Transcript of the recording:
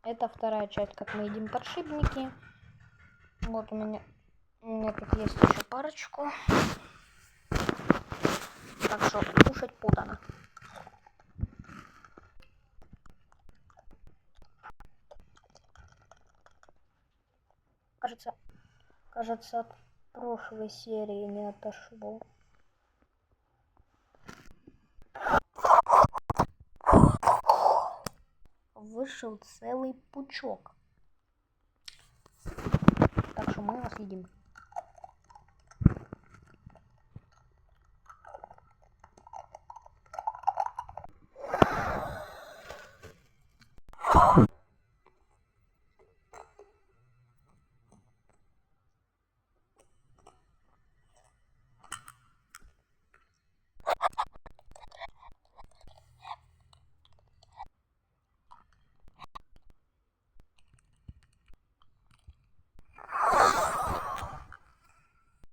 Это вторая часть, как мы едим подшипники. Вот у меня тут есть еще парочку. Так что кушать подано. Кажется, от прошлой серии не отошло. Вышел целый пучок. Так что мы его съедим.